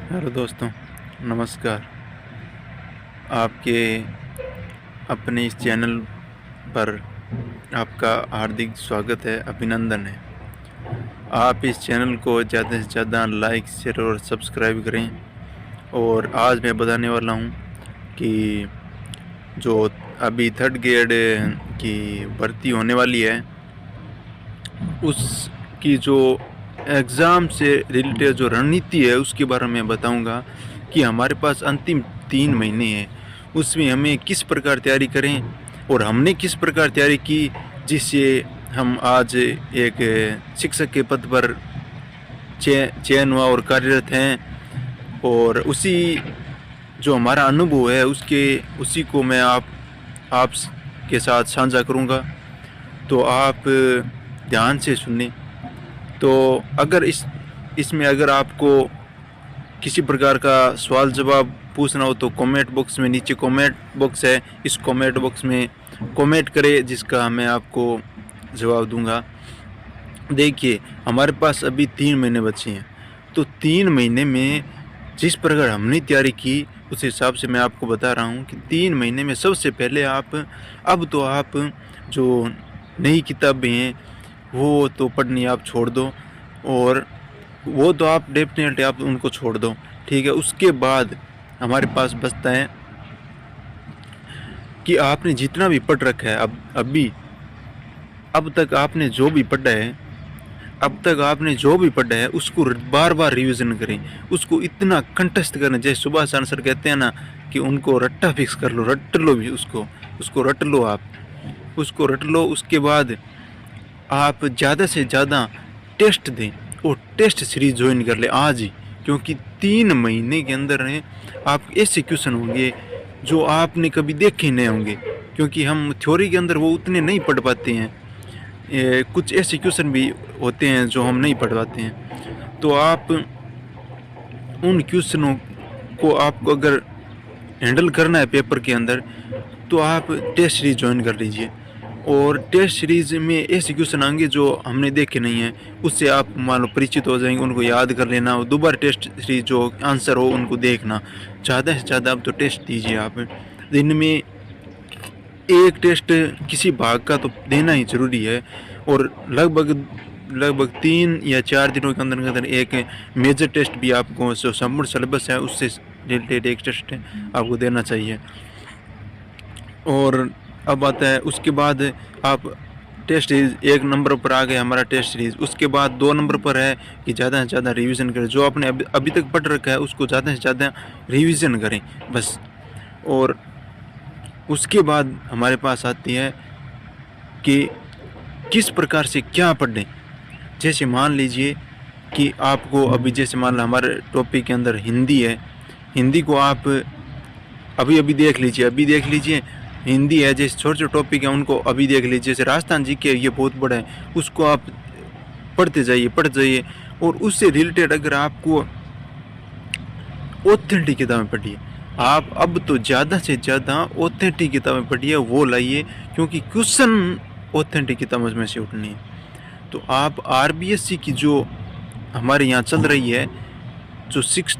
Hello दोस्तों, नमस्कार। आपके अपने इस चैनल पर आपका हार्दिक स्वागत है, अभिनंदन है। आप इस चैनल को ज़्यादा से ज़्यादा लाइक, शेयर और सब्सक्राइब करें। और आज मैं बताने वाला हूँ कि जो अभी थर्ड ग्रेड की भर्ती होने वाली है, उसकी जो एग्ज़ाम से रिलेटेड जो रणनीति है उसके बारे में बताऊंगा कि हमारे पास अंतिम 3 महीने हैं, उसमें हमें किस प्रकार तैयारी करें और हमने किस प्रकार तैयारी की जिससे हम आज एक शिक्षक के पद पर चयन हुआ और कार्यरत हैं। और उसी जो हमारा अनुभव है उसी को मैं आप के साथ साझा करूंगा, तो आप ध्यान से सुने। तो अगर इसमें अगर आपको किसी प्रकार का सवाल जवाब पूछना हो तो कमेंट बॉक्स में, नीचे कमेंट बॉक्स है, इस कमेंट बॉक्स में कमेंट करें जिसका मैं आपको जवाब दूंगा। देखिए, हमारे पास अभी 3 महीने बचे हैं, तो 3 महीने में जिस प्रकार हमने तैयारी की उस हिसाब से मैं आपको बता रहा हूँ कि 3 महीने में सबसे पहले आप जो नई किताबें हैं वो तो पढ़नी आप छोड़ दो, और वो तो आप डेफिनेटली आप उनको छोड़ दो, ठीक है। उसके बाद हमारे पास बचता है कि आपने जितना भी पढ़ रखा है अब तक आपने जो भी पढ़ा है उसको बार बार रिवीजन करें, उसको इतना कंठस्थ करें। जैसे सुभाष चंद्र सर कहते हैं ना कि उनको रट्टा फिक्स कर लो, रट लो भी उसको रट लो, आप उसको रट लो। उसके बाद आप ज़्यादा से ज़्यादा टेस्ट दें और टेस्ट सीरीज ज्वाइन कर ले आज ही, क्योंकि 3 महीने के अंदर आप ऐसे क्वेश्चन होंगे जो आपने कभी देखे नहीं होंगे, क्योंकि हम थ्योरी के अंदर वो उतने नहीं पढ़ पाते हैं। कुछ ऐसे क्वेश्चन भी होते हैं जो हम नहीं पढ़ पाते हैं। तो आप उन क्वेश्चनों को आपको अगर हैंडल करना है पेपर के अंदर, तो आप टेस्ट सीरीज ज्वाइन कर लीजिए। और टेस्ट सीरीज में ऐसे क्वेश्चन आएंगे जो हमने देखे नहीं हैं, उससे आप मान लो परिचित हो जाएंगे, उनको याद कर लेना और दोबारा टेस्ट सीरीज जो आंसर हो उनको देखना। ज़्यादा से ज़्यादा आप तो टेस्ट दीजिए। आप दिन में एक टेस्ट किसी भाग का तो देना ही ज़रूरी है, और लगभग 3 या 4 दिनों के अंदर एक मेजर टेस्ट भी आपको जो संपूर्ण सिलेबस है उससे रिलेटेड एक टेस्ट आपको देना चाहिए। और अब आता है उसके बाद आप टेस्ट सीरीज 1 नंबर पर आ गए हमारा टेस्ट सीरीज। उसके बाद 2 नंबर पर है कि ज़्यादा से ज़्यादा रिवीजन करें, जो आपने अभी तक पढ़ रखा है उसको ज़्यादा से ज़्यादा रिवीजन करें बस। और उसके बाद हमारे पास आती है कि किस प्रकार से क्या पढ़ें। जैसे मान लीजिए कि आपको अभी जैसे मान लो हमारे टॉपिक के अंदर हिंदी है, हिंदी को आप अभी देख लीजिए। हिंदी है, जैसे छोटे छोटे टॉपिक हैं उनको अभी देख लीजिए। जैसे राजस्थान जी के ये बहुत बड़ा है, उसको आप पढ़ते जाइए। और उससे रिलेटेड अगर आपको ऑथेंटिक किताबें पढ़िए, आप अब तो ज़्यादा से ज़्यादा ऑथेंटिक किताबें पढ़िए, वो लाइए, क्योंकि क्वेश्चन ऑथेंटिक किताबों में से उठनी है। तो आप आरबीएससी की जो हमारे यहाँ चल रही है, जो 6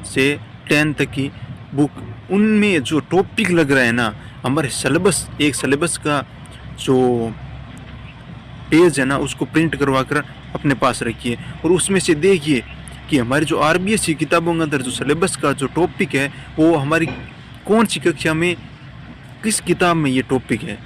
से 10 तक की बुक, उनमें जो टॉपिक लग रहा है ना, हमारे सिलेबस का जो पेज है ना उसको प्रिंट करवा कर अपने पास रखिए, और उसमें से देखिए कि हमारी जो आरबीएससी किताबों के अंदर जो सिलेबस का जो टॉपिक है वो हमारी कौन सी कक्षा में किस किताब में ये टॉपिक है।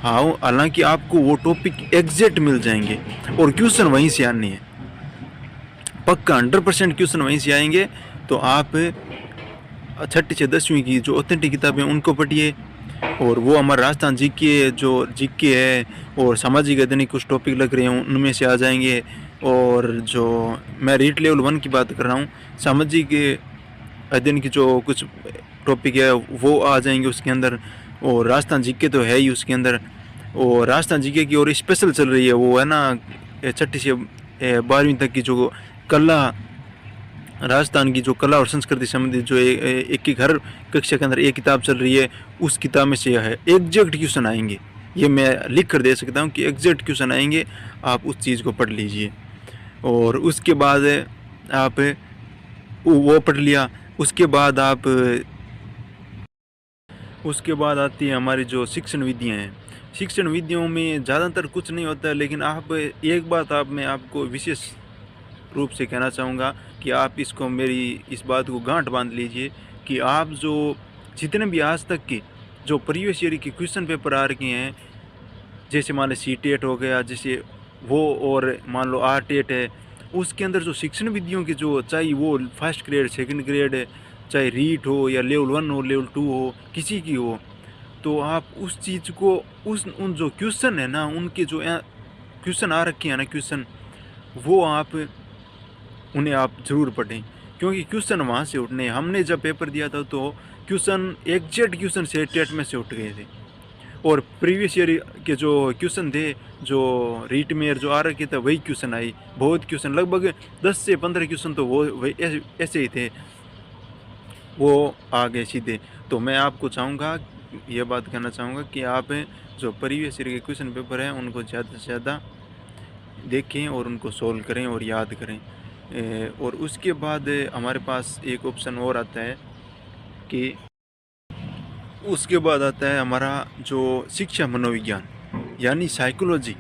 हाँ, हालांकि आपको वो टॉपिक एग्जैक्ट मिल जाएंगे और क्वेश्चन वहीं से आने हैं, पक्का 100% क्वेश्चन वहीं से आएंगे। तो आप 6ठी से 10वीं की जो ऑथेंटिक किताबें उनको पढ़िए, और वो हमारा राजस्थान जीके है और सामाजिक अध्ययन कुछ टॉपिक लग रहे हैं उनमें से आ जाएंगे। और जो मैं रीट लेवल 1 की बात कर रहा हूँ, सामाजिक अध्ययन की जो कुछ टॉपिक है वो आ जाएंगे उसके अंदर, और राजस्थान जीके तो है ही उसके अंदर। और राजस्थान जीके की और स्पेशल चल रही है वो है ना 6ठी से 12वीं तक की जो कला, राजस्थान की जो कला और संस्कृति संबंधित जो एक हर कक्षा के अंदर एक किताब चल रही है, उस किताब में से है एग्जैक्ट क्वेश्चन आएंगे। ये मैं लिख कर दे सकता हूँ कि एग्जैक्ट क्वेश्चन आएंगे, आप उस चीज़ को पढ़ लीजिए। और उसके बाद आप वो पढ़ लिया। उसके बाद आप उसके बाद आती है हमारी जो शिक्षण विधियाँ हैं। शिक्षण विधियों में ज़्यादातर कुछ नहीं होता है, लेकिन आप एक बात आप मैं आपको विशेष रूप से कहना चाहूँगा कि आप इसको मेरी इस बात को गांठ बांध लीजिए कि आप जो जितने भी आज तक के जो प्रीवियस ईयर के क्वेश्चन पेपर आ रखे हैं, जैसे मान लो सी-टेट हो गया, जैसे वो, और मान लो आर-टेट है, उसके अंदर जो शिक्षण विधियों की जो चाहे वो फर्स्ट ग्रेड सेकंड ग्रेड है, चाहे रीट हो या लेवल 1 हो लेवल 2 हो किसी की हो, तो आप उस चीज़ को उस उन जो क्वेश्चन है ना, उनके जो क्वेश्चन आ रखे हैं ना, क्वेश्चन वो आप उन्हें आप ज़रूर पढ़ें, क्योंकि क्वेश्चन वहाँ से उठने। हमने जब पेपर दिया था तो क्वेश्चन एग्जैक्ट क्वेश्चन से टेट में से उठ गए थे, और प्रीवियस ईयर के जो क्वेश्चन थे, जो रीट में जो आ रखे थे वही क्वेश्चन आई। बहुत क्वेश्चन, लगभग 10 से 15 क्वेश्चन तो वो वही ऐसे ही थे, वो आ गए सीधे। तो मैं आपको चाहूँगा, ये बात कहना चाहूँगा कि आप जो प्रीवियस ईयर के क्वेश्चन पेपर हैं उनको ज़्यादा से ज़्यादा देखें और उनको सोल्व करें और याद करें। और उसके बाद हमारे पास एक ऑप्शन और आता है कि उसके बाद आता है हमारा जो शिक्षा मनोविज्ञान, यानी साइकोलॉजी।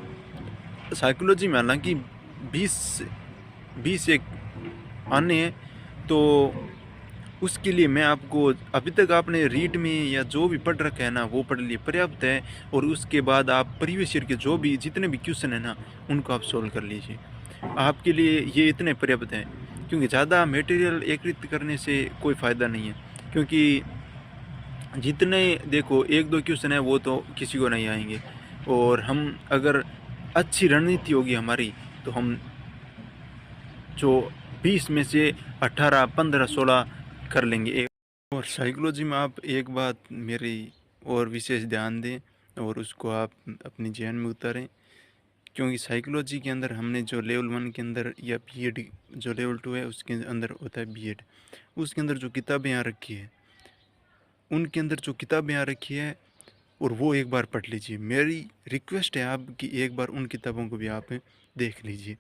साइकोलॉजी में हालांकि 20 20 एक आने हैं, तो उसके लिए मैं आपको, अभी तक आपने रीड में या जो भी पढ़ रखा है ना वो पढ़ लिए पर्याप्त है, और उसके बाद आप प्रीवियस ईयर के जो भी जितने भी क्वेश्चन है ना उनको आप सोल्व कर लीजिए। आपके लिए ये इतने पर्याप्त हैं, क्योंकि ज़्यादा मटेरियल एकत्रित करने से कोई फ़ायदा नहीं है, क्योंकि जितने देखो एक दो क्वेश्चन है वो तो किसी को नहीं आएंगे, और हम अगर अच्छी रणनीति होगी हमारी तो हम जो 20 में से 18 15 16 कर लेंगे। और साइकोलॉजी में आप एक बात मेरी और विशेष ध्यान दें और उसको आप अपनी जीवन में उतारें, क्योंकि साइकोलॉजी के अंदर हमने जो लेवल 1 के अंदर या बीएड, जो लेवल 2 है उसके अंदर होता है बीएड, उसके अंदर जो किताबें आ रखी है, उनके अंदर जो किताबें आ रखी है और वो एक बार पढ़ लीजिए। मेरी रिक्वेस्ट है आपकी, एक बार उन किताबों को भी आप देख लीजिए,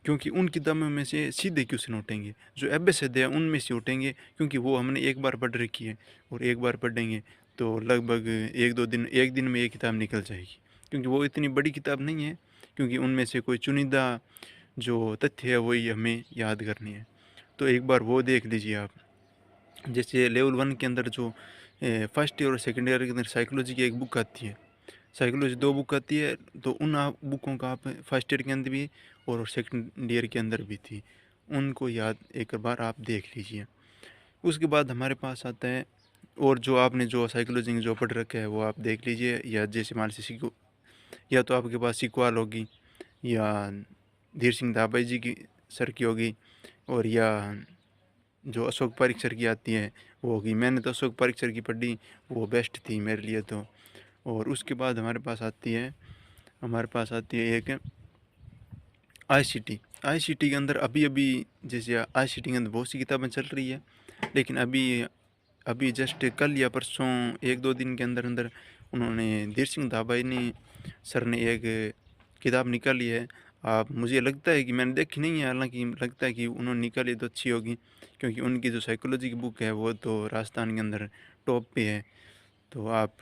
क्योंकि उन किताबों में से सीधे क्वेश्चन उठेंगे, जो एबेसेड है उनमें से उठेंगे, क्योंकि वो हमने एक बार पढ़ रखी है, और एक बार पढ़ेंगे तो लगभग एक दो दिन, एक दिन में ये किताब निकल जाएगी, क्योंकि वो इतनी बड़ी किताब नहीं है, क्योंकि उनमें से कोई चुनिंदा जो तथ्य है वही हमें याद करनी है। तो एक बार वो देख लीजिए आप। जैसे लेवल 1 के अंदर जो फर्स्ट ईयर और सेकेंड ईयर के अंदर साइकोलॉजी की एक बुक आती है, साइकोलॉजी 2 बुक आती है, तो उन आप बुकों का आप फर्स्ट ईयर के अंदर भी और सेकंड ईयर के अंदर भी थी, उनको याद एक बार आप देख लीजिए। उसके बाद हमारे पास आता है, और जो आपने जो साइकोलॉजी में जो पढ़ रखा है वो आप देख लीजिए, या जैसे मान लीजिए सीखो, या तो आपके पास सीक्वाल होगी, या धीर सिंह धाबाई जी की सर की होगी, और या जो अशोक पारिक सर की आती है वो होगी। मैंने तो अशोक पारिक सर की पढ़ी, वो बेस्ट थी मेरे लिए तो। और उसके बाद हमारे पास आती है एक आईसीटी। आईसीटी के अंदर अभी अभी, जैसे आईसीटी के अंदर बहुत सी किताबें चल रही है, लेकिन अभी अभी जस्ट कल या परसों एक दो दिन के अंदर अंदर उन्होंने, धीर सिंह धाबाई ने सर ने एक किताब निकाली है। आप, मुझे लगता है कि मैंने देखी नहीं है, हालांकि लगता है कि उन्होंने निकाली तो अच्छी होगी, क्योंकि उनकी जो साइकोलॉजी की बुक है वो तो राजस्थान के अंदर टॉप पे है, तो आप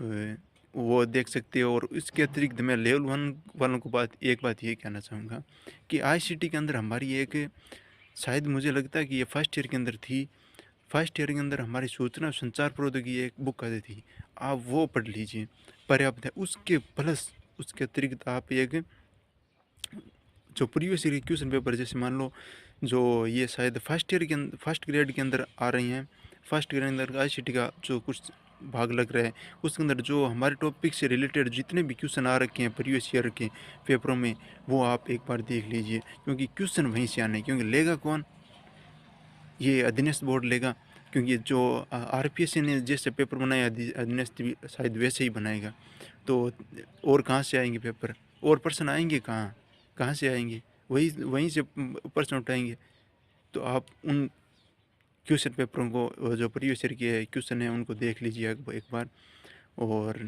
वो देख सकते हो। और इसके अतिरिक्त मैं लेवल 1 वालों को एक बात ये कहना चाहूँगा कि आईसीटी के अंदर हमारी एक, शायद मुझे लगता है कि ये फर्स्ट ईयर के अंदर थी, फर्स्ट ईयर के अंदर हमारी सूचना और संचार प्रौद्योगिकी एक बुक आती थी, आप वो पढ़ लीजिए, पर्याप्त है। उसके प्लस उसके अतिरिक्त आप एक जो प्रीवियस ईयर क्वेश्चन पेपर, जैसे मान लो जो ये शायद फर्स्ट ईयर के अंदर फर्स्ट ग्रेड के अंदर आ रही हैं, फर्स्ट ग्रेड के अंदर आईसीटी का जो कुछ भाग लग रहा है, उसके अंदर जो हमारे टॉपिक से रिलेटेड जितने भी क्वेश्चन आ रखे हैं प्रीवियस ईयर के पेपरों में, वो आप एक बार देख लीजिए, क्योंकि क्वेश्चन वहीं से आने, क्योंकि लेगा कौन, ये अधीनस्थ बोर्ड लेगा, क्योंकि जो आरपीएससी ने जैसे पेपर बनाया अधीनस्थ भी शायद वैसे ही बनाएगा। तो और कहाँ से आएंगे पेपर, और प्रश्न आएंगे कहाँ, कहाँ से आएंगे, वही वहीं से प्रश्न उठाएंगे। तो आप उन क्वेश्चन पेपरों को, जो प्रीवियस ईयर के क्वेश्चन हैं उनको देख लीजिए एक बार। और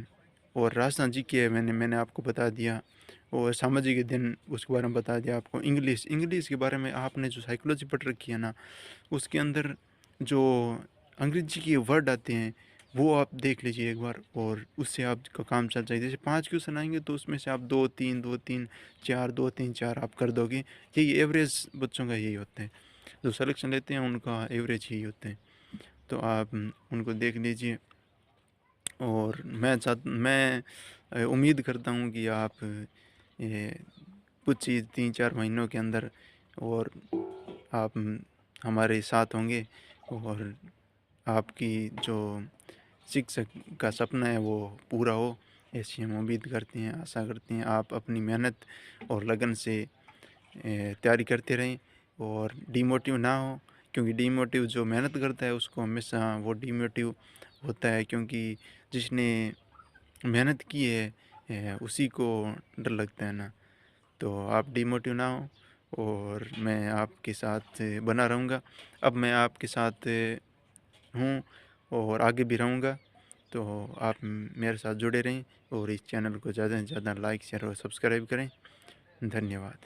और राजस्थान जी के मैंने आपको बता दिया, और सामाजिक अध्ययन उसके बारे में बता दिया आपको। इंग्लिश के बारे में आपने जो साइकोलॉजी पढ़ रखी है ना, उसके अंदर जो अंग्रेजी के वर्ड आते हैं वो आप देख लीजिए एक बार, और उससे आपका काम चल जाएगा। जैसे 5 क्वेश्चन आएंगे तो उसमें से आप 2-3, 2-3, 4, 2-3, 4 आप कर दोगे। यही एवरेज बच्चों का यही होता है, जो सिलेक्शन लेते हैं उनका एवरेज यही होता है। तो आप उनको देख लीजिए, और मैं उम्मीद करता हूँ कि आप ये कुछ ही 3-4 महीनों के अंदर और आप हमारे साथ होंगे, और आपकी जो शिक्षक का सपना है वो पूरा हो, ऐसी हम उम्मीद करते हैं, आशा करते हैं। आप अपनी मेहनत और लगन से तैयारी करते रहें और डिमोटिव ना हो, क्योंकि डिमोटिव जो मेहनत करता है उसको हमेशा वो डिमोटिव होता है, क्योंकि जिसने मेहनत की है उसी को डर लगता है ना। तो आप डिमोटिव ना हो, और मैं आपके साथ बना रहूँगा। अब मैं आपके साथ हूँ और आगे भी रहूँगा। तो आप मेरे साथ जुड़े रहें और इस चैनल को ज़्यादा से ज़्यादा लाइक, शेयर और सब्सक्राइब करें। धन्यवाद।